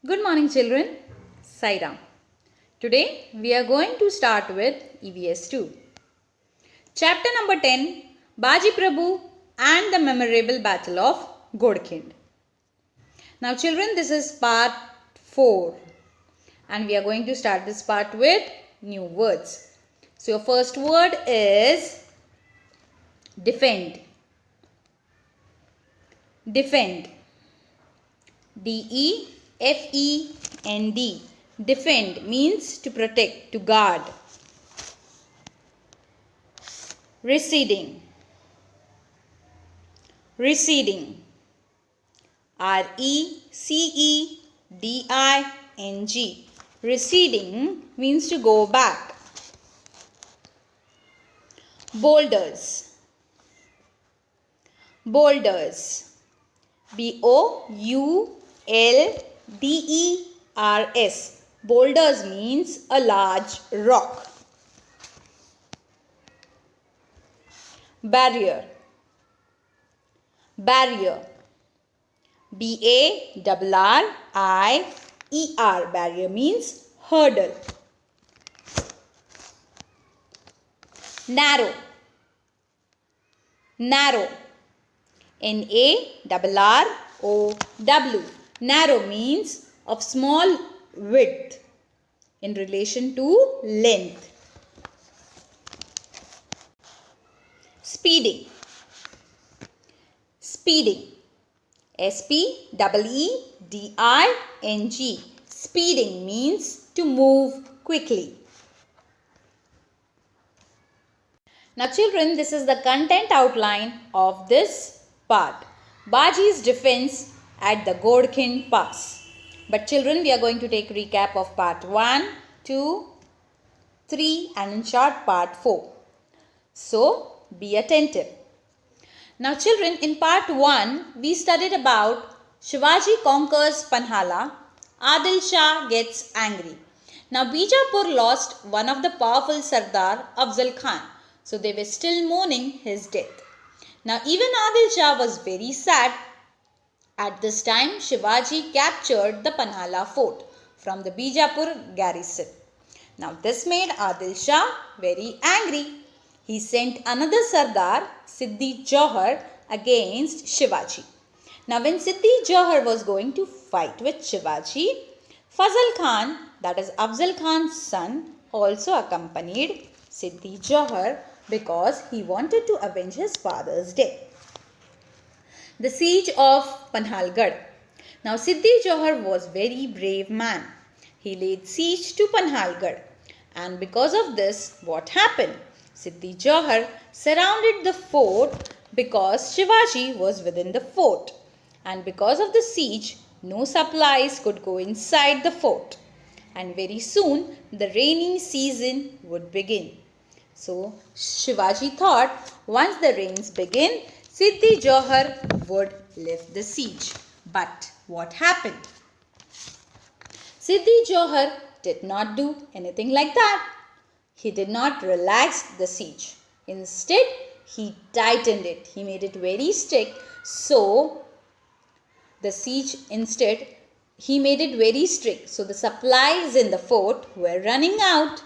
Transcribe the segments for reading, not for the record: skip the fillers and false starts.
Good morning children, Sai Ram. Today we are going to start with EVS 2. Chapter number 10, Baji Prabhu and the memorable battle of Ghodkhind. Now children, this is part 4 and we are going to start this part with new words. So your first word is defend. Defend. D-E-F-E-N-D. Defend means to protect, to guard. Receding. Receding. R-E-C-E-D-I-N-G. Receding means to go back. Boulders. Boulders. B-O-U-L-D-E-R-S. Boulders means a large rock. Barrier. Barrier. B-A-R-R-I-E-R. Barrier means hurdle. Narrow. Narrow. N-A-R-R-O-W. Narrow means of small width in relation to length. Speeding. Speeding. S-P-E-E-D-I-N-G. Speeding means to move quickly. Now children, this is the content outline of this part. Baji's defense at the Ghodkhind Pass. But children, we are going to take recap of part 1, 2, 3 and in short part 4. So, be attentive. Now children, in part 1, we studied about Shivaji conquers Panhala, Adil Shah gets angry. Now Bijapur lost one of the powerful Sardar, Afzal Khan. So they were still mourning his death. Now even Adil Shah was very sad. At this time, Shivaji captured the Panhala fort from the Bijapur garrison. Now this made Adil Shah very angry. He sent another Sardar, Siddhi Johar, against Shivaji. Now when Siddhi Johar was going to fight with Shivaji, Fazal Khan, that is Afzal Khan's son, also accompanied Siddhi Johar because he wanted to avenge his father's death. The siege of Panhalgarh. Now Siddhi Johar was very brave man. He laid siege to Panhalgarh, and because of this, what happened? Siddhi Johar surrounded the fort because Shivaji was within the fort, and because of the siege, no supplies could go inside the fort, and very soon the rainy season would begin. So Shivaji thought once the rains begin, Siddhi Johar would lift the siege. But what happened? Siddhi Johar did not do anything like that. He did not relax the siege. Instead, he tightened it. He made it very strict. So, the siege instead, he made it very strict. So, the supplies in the fort were running out.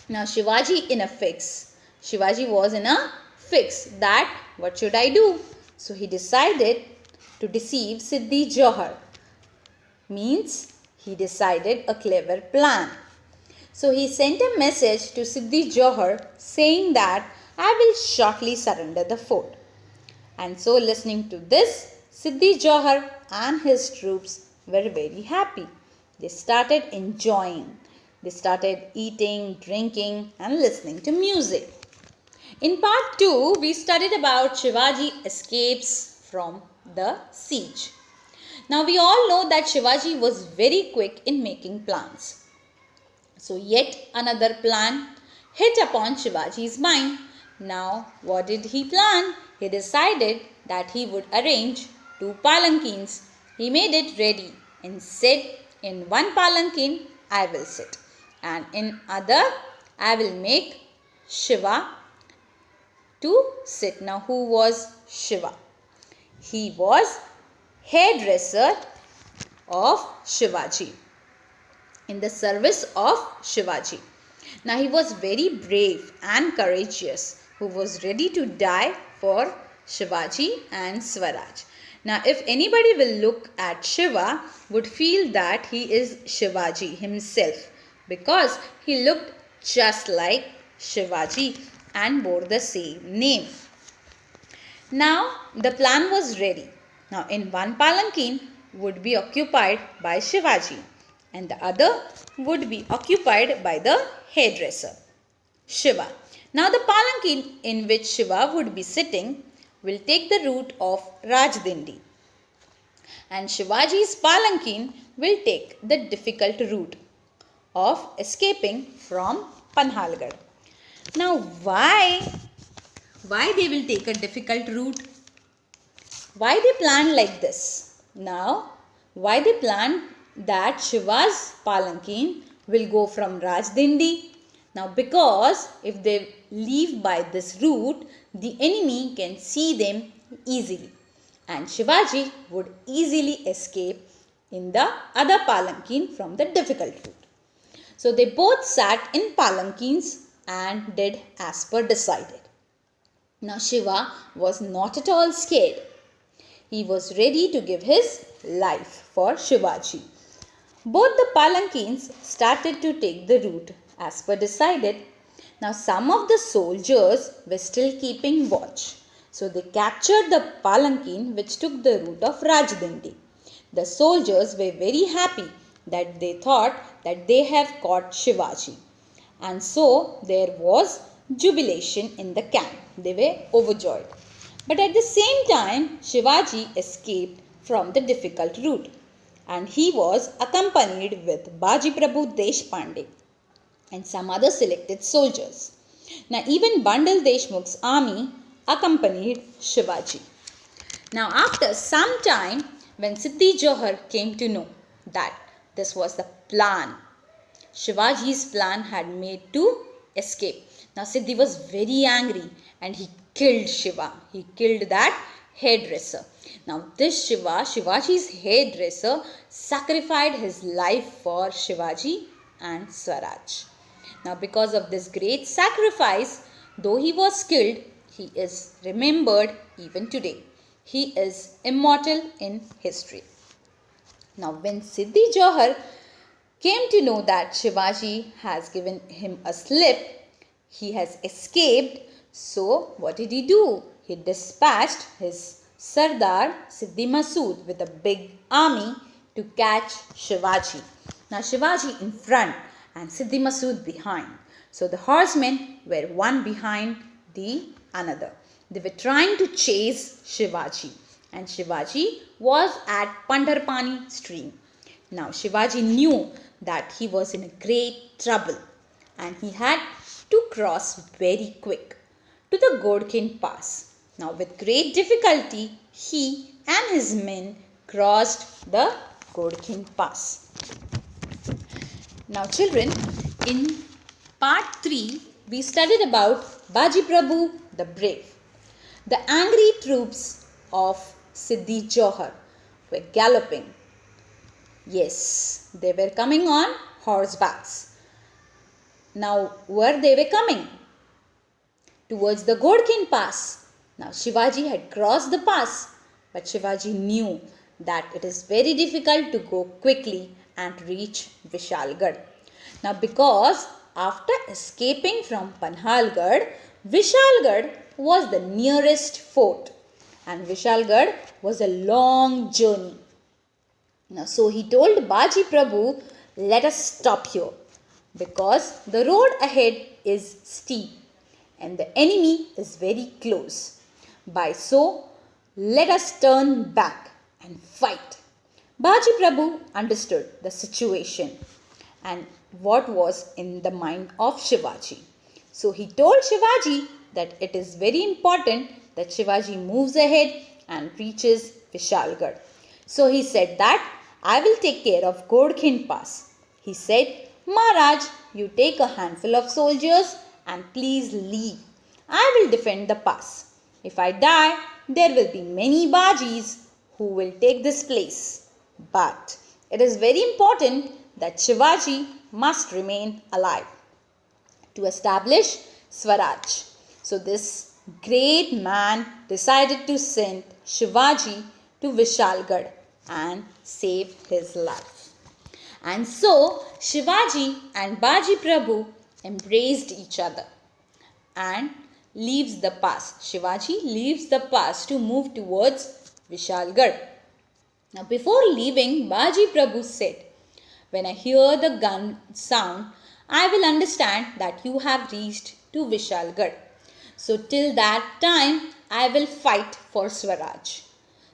Now, Shivaji in a fix. Shivaji was in a fix that what should I do? So, he decided to deceive Siddhi Johar. Means he decided a clever plan. So he sent a message to Siddhi Johar saying that I will shortly surrender the fort. And so listening to this, Siddhi Johar and his troops were very happy. They started enjoying. They started eating, drinking and listening to music. In part 2, we studied about Shivaji escapes from the siege. Now we all know that Shivaji was very quick in making plans. So yet another plan hit upon Shivaji's mind. Now what did he plan? He decided that he would arrange 2 palanquins. He made it ready and said, in one palanquin I will sit and in other I will make Shiva to sit. Now who was Shiva? He was hairdresser of Shivaji, in the service of Shivaji. Now he was very brave and courageous, who was ready to die for Shivaji and Swaraj. Now if anybody will look at Shiva, would feel that he is Shivaji himself, because he looked just like Shivaji and bore the same name. Now the plan was ready. Now in one palanquin would be occupied by Shivaji, and the other would be occupied by the hairdresser, Shiva. Now the palanquin in which Shiva would be sitting will take the route of Rajdindi, and Shivaji's palanquin will take the difficult route of escaping from Panhalgarh. Now why they will take a difficult route? Why they plan like this? Now, why they plan that Shiva's palanquin will go from Rajdindi? Now, because if they leave by this route, the enemy can see them easily, and Shivaji would easily escape in the other palanquin from the difficult route. So, they both sat in palanquins and did as per decided. Now Shiva was not at all scared. He was ready to give his life for Shivaji. Both the palanquins started to take the route as per decided. Now some of the soldiers were still keeping watch. So they captured the palanquin which took the route of Rajdindi. The soldiers were very happy that they thought that they have caught Shivaji. And so there was jubilation in the camp. They were overjoyed. But at the same time, Shivaji escaped from the difficult route, and he was accompanied with Baji Prabhu Deshpande and some other selected soldiers. Now even Bandal Deshmukh's army accompanied Shivaji. Now after some time, when Siddhi Johar came to know that this was the plan, Shivaji's plan had made to escape. Now Siddhi was very angry and he killed Shiva. He killed that hairdresser. Now this Shiva, Shivaji's hairdresser, sacrificed his life for Shivaji and Swaraj. Now because of this great sacrifice, though he was killed, he is remembered even today. He is immortal in history. Now when Siddhi Johar came to know that Shivaji has given him a slip, he has escaped. So what did he do? He dispatched his Sardar Siddhi Masood with a big army to catch Shivaji. Now Shivaji in front and Siddhi Masood behind. So the horsemen were one behind the another. They were trying to chase Shivaji, and Shivaji was at Pandarpani stream. Now Shivaji knew that he was in a great trouble, and he had to cross very quick to the Ghodkhind pass. Now with great difficulty, he and his men crossed the Ghodkhind pass. Now children, in part 3, we studied about Baji Prabhu the brave. The angry troops of Siddhi Johar were galloping. Yes, they were coming on horsebacks. Now where they were coming? Towards the Ghodkhind pass. Now Shivaji had crossed the pass, but Shivaji knew that it is very difficult to go quickly and reach Vishalgarh. Now because after escaping from Panhalgarh, Vishalgarh was the nearest fort, and Vishalgarh was a long journey. Now so he told Baji Prabhu, let us stop here, because the road ahead is steep and the enemy is very close. By so, let us turn back and fight. Baji Prabhu understood the situation and what was in the mind of Shivaji. So he told Shivaji that it is very important that Shivaji moves ahead and reaches Vishalgarh. So he said that I will take care of Ghodkhind pass. He said, Maharaj, you take a handful of soldiers and please leave. I will defend the pass. If I die, there will be many Bajis who will take this place. But It is very important that Shivaji must remain alive to establish Swaraj. So this great man decided to send Shivaji to Vishalgarh and save his life. And so Shivaji and Baji Prabhu embraced each other and leaves the pass. Shivaji leaves the pass to move towards Vishalgarh. Now before leaving, Baji Prabhu said, "When I hear the gun sound, I will understand that you have reached to Vishalgarh. So till that time, I will fight for Swaraj."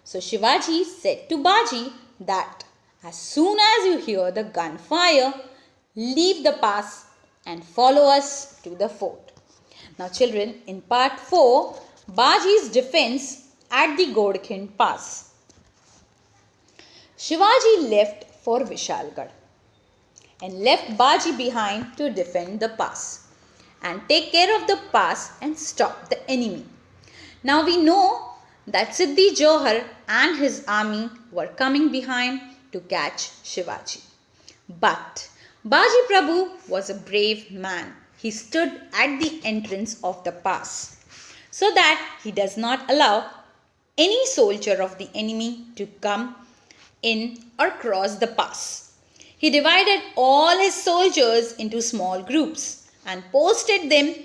So Shivaji said to Baji that as soon as you hear the gunfire, leave the pass and follow us to the fort. Now children, in part 4, Baji's defense at the Ghodkhind pass. Shivaji left for Vishalgarh and left Baji behind to defend the pass and take care of the pass and stop the enemy. Now we know that Siddhi Johar and his army were coming behind to catch Shivaji. But Baji Prabhu was a brave man. He stood at the entrance of the pass so that he does not allow any soldier of the enemy to come in or cross the pass. He divided all his soldiers into small groups and posted them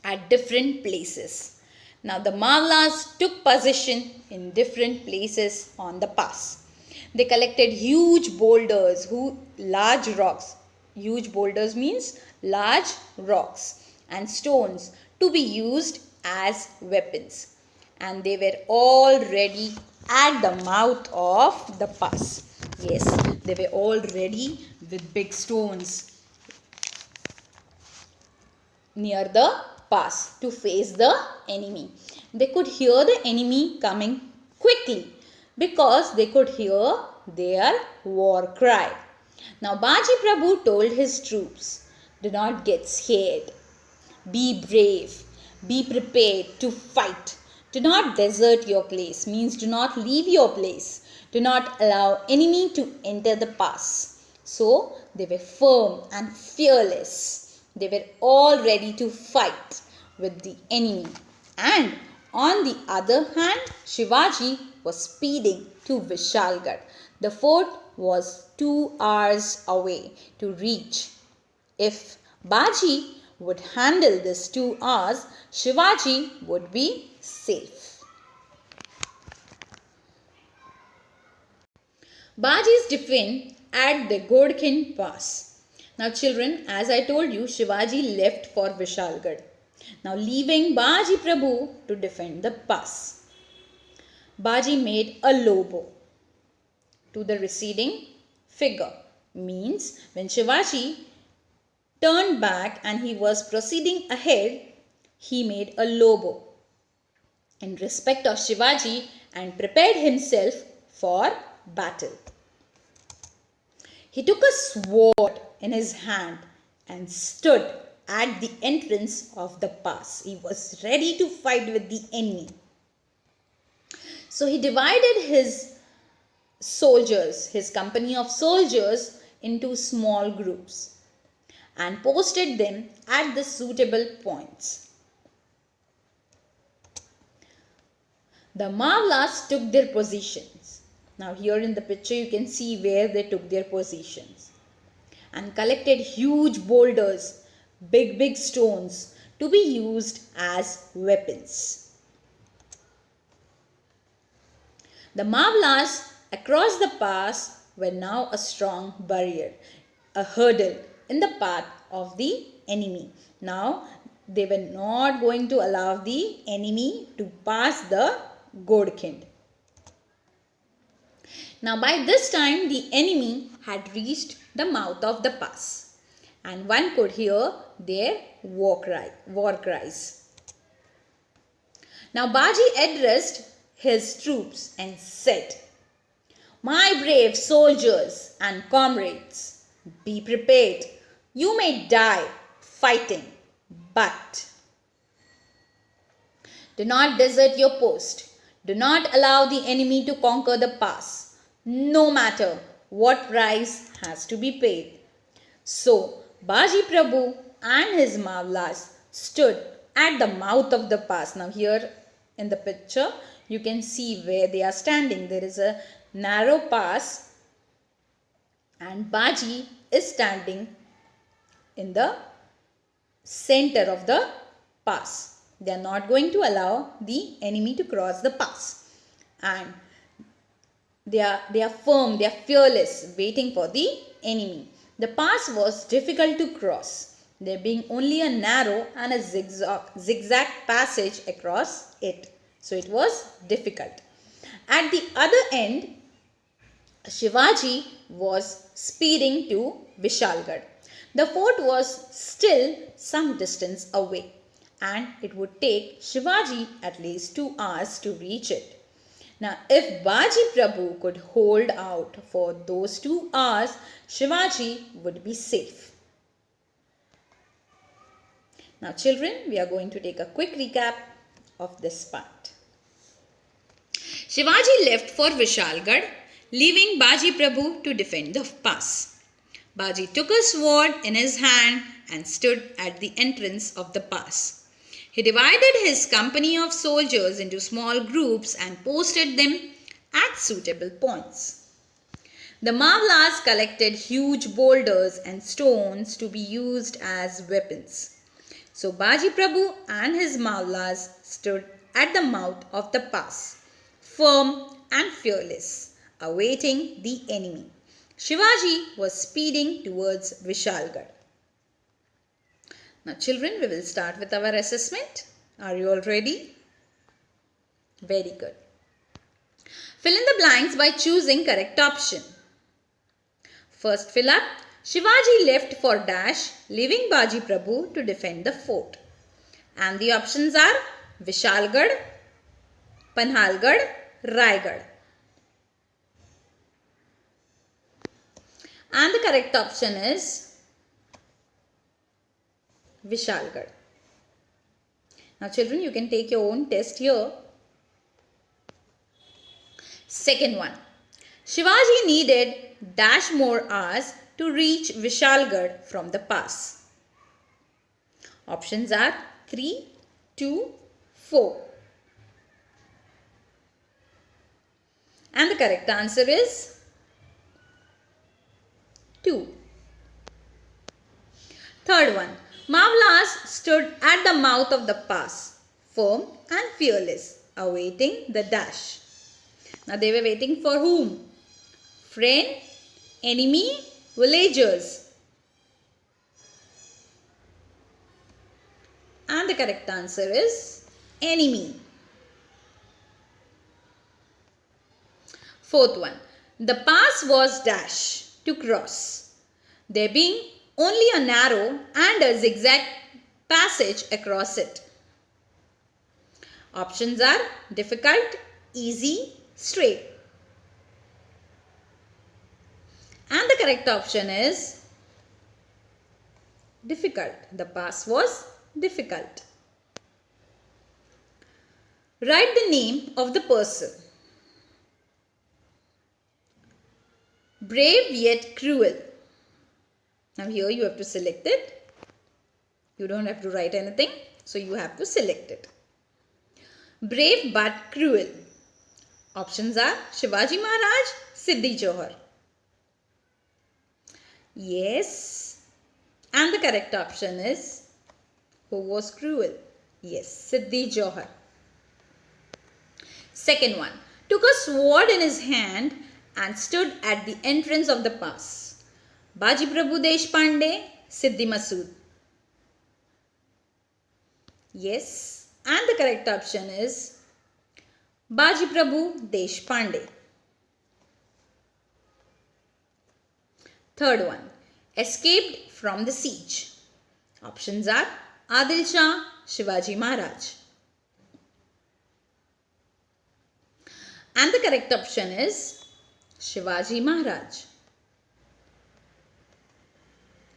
at different places. Now the Mavlas took position in different places on the pass. They collected huge boulders, large rocks. Huge boulders means large rocks and stones to be used as weapons. And they were all ready at the mouth of the pass. Yes, they were all ready with big stones near the pass to face the enemy. They could hear the enemy coming quickly because they could hear their war cry. Now Baji Prabhu told his troops, "Do not get scared. Be brave. Be prepared to fight. Do not desert your place," means do not leave your place. Do not allow enemy to enter the pass. So they were firm and fearless. They were all ready to fight with the enemy. And on the other hand, Shivaji was speeding to Vishalgarh. The fort was 2 hours away to reach. If Baji would handle this 2 hours, Shivaji would be safe. Baji's defense at the Ghodkhind pass. Now children, as I told you, Shivaji left for Vishalgarh. Now leaving Baji Prabhu to defend the pass. Baji made a low bow to the receding figure. Means when Shivaji turned back and he was proceeding ahead, he made a low bow in respect of Shivaji and prepared himself for battle. He took a sword in his hand and stood at the entrance of the pass. He was ready to fight with the enemy. So he divided his soldiers, his company of soldiers, into small groups and posted them at the suitable points. The Mavlas took their positions. Now here in the picture you can see where they took their positions and collected huge boulders, big stones to be used as weapons. The Mavlas across the pass were now a strong barrier, a hurdle in the path of the enemy. Now they were not going to allow the enemy to pass the Ghodkhind. Now by this time the enemy had reached the mouth of the pass and one could hear their war cries. Now Baji addressed his troops and said, "My brave soldiers and comrades, be prepared. You may die fighting, but do not desert your post. Do not allow the enemy to conquer the pass. No matter what price has to be paid. So, Baji Prabhu and his Mavlas stood at the mouth of the pass. Now, here in the picture, you can see where they are standing. There is a narrow pass, and Baji is standing in the center of the pass. They are not going to allow the enemy to cross the pass. And they are firm, they are fearless, waiting for the enemy. The pass was difficult to cross, there being only a narrow and a zigzag passage across it. So it was difficult. At the other end, Shivaji was speeding to Vishalgarh. The fort was still some distance away, and it would take Shivaji at least 2 hours to reach it. Now, if Baji Prabhu could hold out for those 2 hours, Shivaji would be safe. Now, children, we are going to take a quick recap of this part. Shivaji left for Vishalgarh, leaving Baji Prabhu to defend the pass. Baji took a sword in his hand and stood at the entrance of the pass. He divided his company of soldiers into small groups and posted them at suitable points. The Mavlas collected huge boulders and stones to be used as weapons. So Baji Prabhu and his Mavlas stood at the mouth of the pass, firm and fearless, awaiting the enemy. Shivaji was speeding towards Vishalgarh. Now children, we will start with our assessment. Are you all ready? Very good. Fill in the blanks by choosing correct option. First fill up. Shivaji left for dash, leaving Baji Prabhu to defend the fort. And the options are Vishalgarh, Panhalgarh, Raigarh. And the correct option is Vishalgarh. Now children, you can take your own test here. Second one. Shivaji needed dash more hours to reach Vishalgarh from the pass. Options are 3, 2, 4. And the correct answer is 2. Third one. Mavlas stood at the mouth of the pass, firm and fearless, awaiting the dash. Now they were waiting for whom? Friend, enemy, villagers. And the correct answer is enemy. Fourth one. The pass was dash to cross, there being only a narrow and a zigzag passage across it. Options are difficult, easy, straight. And the correct option is difficult. The pass was difficult. Write the name of the person. Brave yet cruel. Now here you have to select it. You don't have to write anything. So you have to select it. Brave but cruel. Options are Shivaji Maharaj, Siddhi Johar. Yes. And the correct option is, who was cruel? Yes, Siddhi Johar. Second one. Took a sword in his hand and stood at the entrance of the pass. Baji Prabhu Deshpande, Siddhi Masood. Yes. And the correct option is Baji Prabhu Deshpande. Third one. Escaped from the siege. Options are Adil Shah, Shivaji Maharaj. And the correct option is Shivaji Maharaj.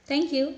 Thank you.